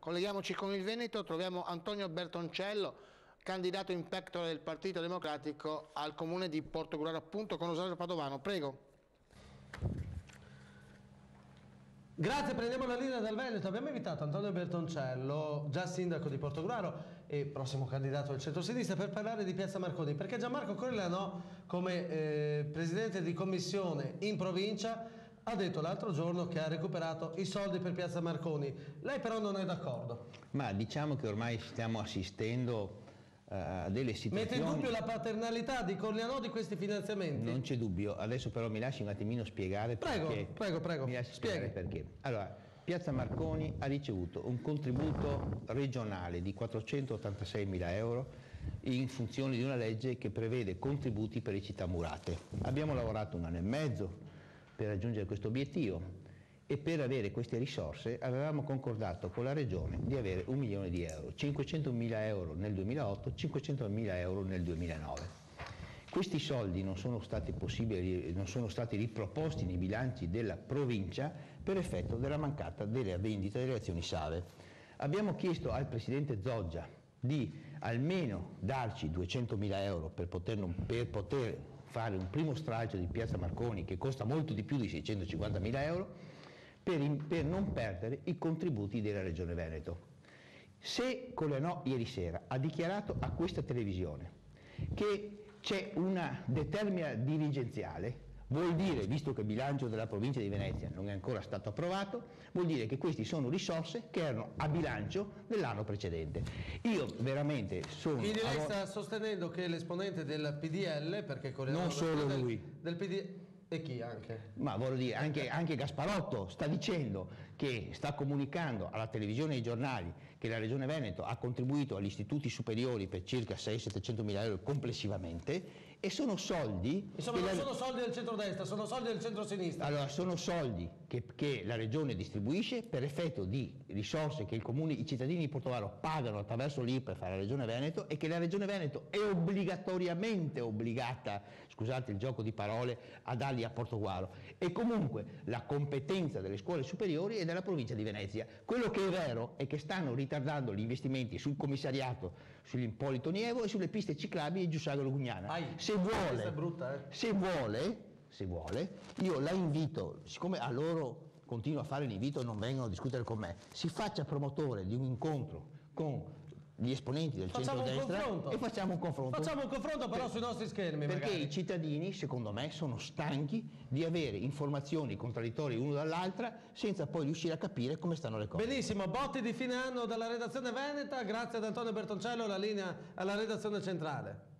colleghiamoci con il Veneto, troviamo Antonio Bertoncello, candidato in pectore del Partito Democratico al comune di Portogruaro, appunto, con Rosario Padovano. Prego. Grazie, prendiamo la linea dal Veneto. Abbiamo invitato Antonio Bertoncello, già sindaco di Portogruaro e prossimo candidato del centro-sinistra, per parlare di Piazza Marconi, perché Gianmarco Corellano, come presidente di commissione in provincia, ha detto l'altro giorno che ha recuperato i soldi per Piazza Marconi. Lei però non è d'accordo. Ma diciamo che ormai stiamo assistendo a delle situazioni... Mette in dubbio la paternalità di Corellano di questi finanziamenti? Non c'è dubbio, adesso però mi lasci un attimino spiegare perché. Prego, Mi lasci spiegare perché. Allora, Piazza Marconi ha ricevuto un contributo regionale di 486.000 euro in funzione di una legge che prevede contributi per le città murate. Abbiamo lavorato 1 anno e mezzo per raggiungere questo obiettivo e per avere queste risorse avevamo concordato con la Regione di avere 1 milione di euro, 500.000 euro nel 2008, 500.000 euro nel 2009. Questi soldi non sono stati possibili, non sono stati riproposti nei bilanci della provincia per effetto della mancata della vendita delle azioni SAVE. Abbiamo chiesto al Presidente Zoggia di almeno darci 200.000 euro per poter fare un primo stralcio di Piazza Marconi, che costa molto di più di 650.000 euro, per non perdere i contributi della Regione Veneto. Se Corellano ieri sera ha dichiarato a questa televisione che c'è una determina dirigenziale, vuol dire, visto che il bilancio della provincia di Venezia non è ancora stato approvato, vuol dire che questi sono risorse che erano a bilancio dell'anno precedente. Io veramente sono... Quindi lei sta sostenendo che l'esponente del PDL, perché Corellano... Non solo lui. Del PDL... E chi anche? Ma voglio dire, anche Gasparotto sta dicendo che sta comunicando alla televisione e ai giornali che la Regione Veneto ha contribuito agli istituti superiori per circa 600-700 mila euro complessivamente, e sono soldi... Insomma, non sono soldi del centrodestra, sono soldi del centrosinistra. Allora, sono soldi che la Regione distribuisce per effetto di risorse che i cittadini di Portogruaro pagano attraverso l'IRPEF alla Regione Veneto, e che la Regione Veneto è obbligatoriamente obbligata, scusate il gioco di parole, a darli a Portogruaro. E comunque la competenza delle scuole superiori è della provincia di Venezia. Quello che è vero è che stanno ritardando gli investimenti sul commissariato, sull'Impolito Nievo e sulle piste ciclabili di Giussagolo Gugnana. Se vuole, io la invito, siccome a loro continuo a fare l'invito e non vengono a discutere con me, si faccia promotore di un incontro con gli esponenti del centro-destra e facciamo un confronto. Facciamo un confronto però sui nostri schermi, perché magari. I cittadini, secondo me, sono stanchi di avere informazioni contraddittorie l'uno dall'altra senza poi riuscire a capire come stanno le cose. Benissimo, botti di fine anno dalla redazione veneta, grazie ad Antonio Bertoncello, la linea alla redazione centrale.